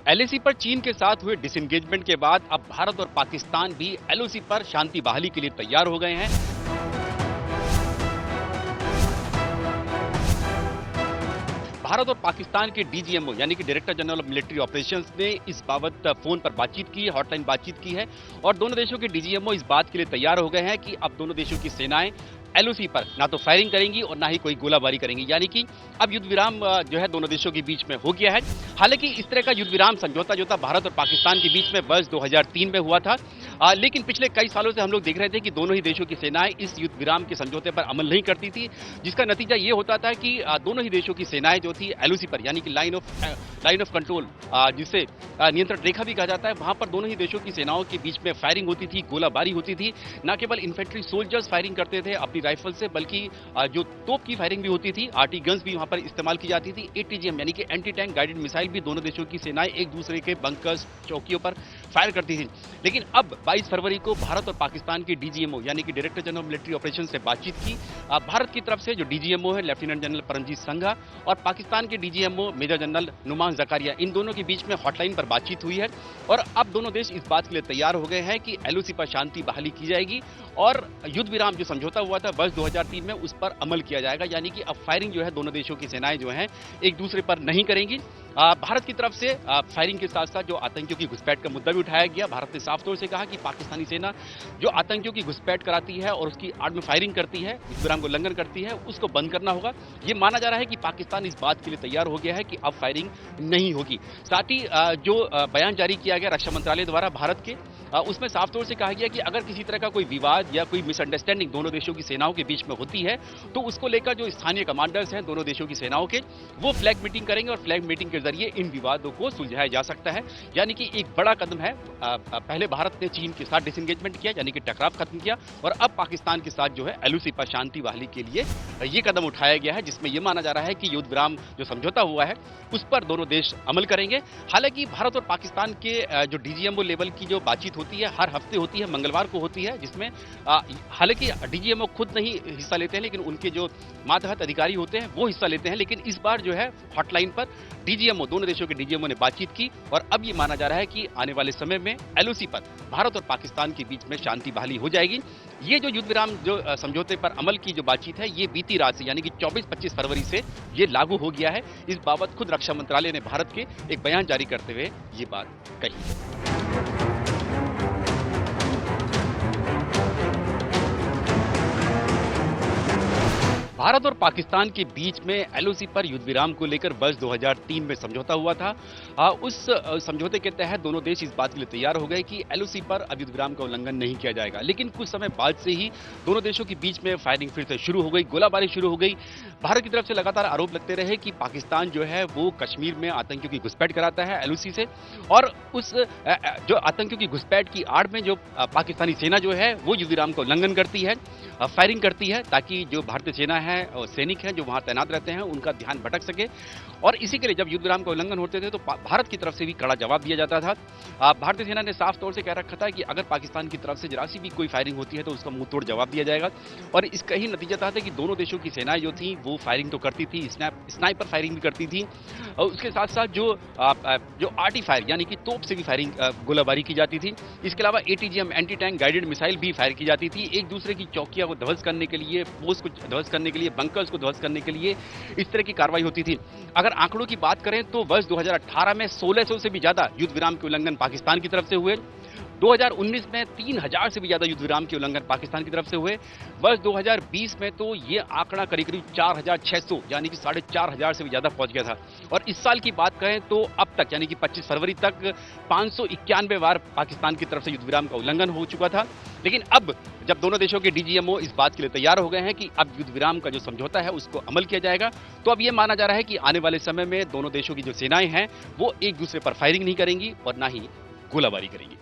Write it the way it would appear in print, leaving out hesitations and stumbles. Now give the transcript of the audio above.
LOC पर चीन के साथ हुए डिसएंगेजमेंट के बाद अब भारत और पाकिस्तान भी एलओसी पर शांति बहाली के लिए तैयार हो गए हैं। भारत और पाकिस्तान के डीजीएमओ यानी कि director general of military operations ने इस बाबत फोन पर बातचीत की है, हॉटलाइन बातचीत की है और दोनों देशों के डीजीएमओ इस बात के लिए तैयार हो गए हैं कि अब दोनों देशों की सेनाएं एलओसी पर ना तो फायरिंग करेंगी और ना ही कोई गोलाबारी करेंगी, यानी कि अब युद्ध विराम जो है दोनों देशों के बीच में हो गया है। हालांकि इस तरह का युद्ध विराम समझौता जो था भारत और पाकिस्तान के बीच में वर्ष 2003 में हुआ था, लेकिन पिछले कई सालों से हम लोग देख रहे थे कि दोनों ही देशों की सेनाएं इस युद्ध विराम के समझौते पर अमल नहीं करती थी, जिसका नतीजा ये होता था कि दोनों ही देशों की सेनाएं जो थी एलओसी पर यानी कि लाइन ऑफ कंट्रोल, जिसे नियंत्रण रेखा भी कहा जाता है, वहां पर दोनों ही देशों की सेनाओं के बीच में फायरिंग होती थी, गोलाबारी होती थी। न केवल इन्फेंट्री सोल्जर्स फायरिंग करते थे अपनी राइफल से, बल्कि जो तोप की फायरिंग भी होती थी, आरटी गन्स भी वहां पर इस्तेमाल की जाती थी। एटीजीएम यानी कि एंटी टैंक गाइडेड मिसाइल भी दोनों देशों की सेनाएं एक दूसरे के बंकर्स, चौकियों पर फायर करती थी। लेकिन अब 22 फरवरी को भारत और पाकिस्तान के डीजीएमओ यानी कि डायरेक्टर जनरल मिलिट्री ऑपरेशन से बातचीत की। भारत की तरफ से जो डीजीएमओ है लेफ्टिनेंट जनरल परमजीत संघा और पाकिस्तान के DGMO major general Numan Zakaria, इन दोनों के बीच में हॉटलाइन पर बातचीत हुई है और अब दोनों देश इस बात के लिए तैयार हो गए हैं कि एलओसी पर शांति बहाली की जाएगी और युद्ध विराम जो समझौता हुआ था वर्ष 2003 में उस पर अमल किया जाएगा, यानी कि अब फायरिंग जो है दोनों देशों की सेनाएं जो हैं एक दूसरे पर नहीं करेंगी। भारत की तरफ से फायरिंग के साथ साथ जो आतंकियों की घुसपैठ का मुद्दा भी उठाया गया। भारत ने साफ तौर से कहा कि पाकिस्तानी सेना जो आतंकियों की घुसपैठ कराती है और उसकी आड़ में फायरिंग करती है, युद्ध विराम को उल्लंघन करती है, उसको बंद करना होगा। ये माना जा रहा है कि पाकिस्तान इस बात के लिए तैयार हो गया है कि अब फायरिंग नहीं होगी। साथ ही जो बयान जारी किया गया रक्षा मंत्रालय द्वारा भारत के, उसमें साफ तौर से कहा गया कि अगर किसी तरह का कोई विवाद या कोई मिसअंडरस्टैंडिंग दोनों देशों की सेनाओं के बीच में होती है तो उसको लेकर जो स्थानीय कमांडर्स हैं दोनों देशों की सेनाओं के, वो फ्लैग मीटिंग करेंगे और फ्लैग मीटिंग के जरिए इन विवादों को सुलझाया जा सकता है। यानी कि एक बड़ा कदम है। पहले भारत ने चीन के साथ डिसएंगेजमेंट किया यानी कि टकराव खत्म किया और अब पाकिस्तान के साथ जो है एलओसी पर शांति बहाली के लिए ये कदम उठाया गया है, जिसमें यह माना जा रहा है कि युद्ध विराम जो समझौता हुआ है उस पर दोनों देश अमल करेंगे। हालांकि भारत और पाकिस्तान के जो डीजीएमओ लेवल की जो बातचीत होती है हर हफ्ते होती है, मंगलवार को होती है, जिसमें हालांकि डीजीएमओ खुद नहीं हिस्सा लेते हैं लेकिन उनके जो मातहत अधिकारी होते हैं वो हिस्सा लेते हैं। लेकिन इस बार जो है हॉटलाइन पर डीजीएमओ, दोनों देशों के डीजीएमओ ने बातचीत की और अब ये माना जा रहा है कि आने वाले समय में एलओसी पर भारत और पाकिस्तान के बीच में शांति बहाली हो जाएगी। ये जो युद्ध विराम जो समझौते पर अमल की जो बातचीत है ये बीती रात से यानी कि 24-25 फरवरी से ये लागू हो गया है। इस बाबत खुद रक्षा मंत्रालय ने भारत के एक बयान जारी करते हुए ये बात कही है। भारत और पाकिस्तान के बीच में एलओसी पर युद्ध विराम को लेकर वर्ष 2003 में समझौता हुआ था। उस समझौते के तहत दोनों देश इस बात के लिए तैयार हो गए कि एलओसी पर अब युद्ध विराम का उल्लंघन नहीं किया जाएगा। लेकिन कुछ समय बाद से ही दोनों देशों के बीच में फायरिंग फिर से शुरू हो गई, गोलाबारी शुरू हो गई। भारत की तरफ से लगातार आरोप लगते रहे कि पाकिस्तान जो है वो कश्मीर में आतंकियों की घुसपैठ कराता है एलओसी से और उस जो आतंकियों की घुसपैठ की आड़ में जो पाकिस्तानी सेना जो है वो युद्ध विराम का उल्लंघन करती है, फायरिंग करती है, ताकि जो भारतीय सेना है और सैनिक हैं जो वहां तैनात रहते हैं उनका ध्यान भटक सके। और इसी के लिए जब युद्ध विराम का उल्लंघन होते थे तो भारत की तरफ से भी कड़ा जवाब दिया जाता था। भारतीय सेना ने साफ तौर से कह रखा था कि अगर पाकिस्तान की तरफ से जरा सी भी कोई फायरिंग होती है तो उसका मुंह तोड़ जवाब दिया जाएगा। और इसका ही नतीजा था कि दोनों देशों की सेनाएं जो थी वो फायरिंग तो करती थी, स्नाइपर फायरिंग भी करती थी और उसके साथ साथ जो आर्टी फायर यानी कि तोप से भी फायरिंग, गोलाबारी की जाती थी। इसके अलावा ATGM anti tank guided missile भी फायर की जाती थी। एक दूसरे की चौकियां को ध्वस्त करने के लिए, पोस्ट को ध्वस्त करने के लिए, बंकर्स को ध्वस्त करने के लिए इस तरह की कार्रवाई होती थी। अगर आंकड़ों की बात करें तो वर्ष 2018 में 1600 से भी ज्यादा युद्ध विराम के उल्लंघन पाकिस्तान की तरफ से हुए। 2019 में 3000 से भी ज्यादा युद्ध विराम के उल्लंघन पाकिस्तान की तरफ से हुए। वर्ष 2020 में तो ये आंकड़ा करीब 4600 यानी कि 4500 से भी ज्यादा पहुंच गया था। और इस साल की बात करें तो अब तक यानी कि 25 फरवरी तक 591 बार पाकिस्तान की तरफ से युद्ध विराम का उल्लंघन हो चुका था। लेकिन अब जब दोनों देशों के डीजीएमओ इस बात के लिए तैयार हो गए हैं कि अब युद्ध विराम का जो समझौता है उसको अमल किया जाएगा, तो अब यह माना जा रहा है कि आने वाले समय में दोनों देशों की जो सेनाएं हैं वो एक दूसरे पर फायरिंग नहीं करेंगी और ना ही गोलाबारी करेंगी।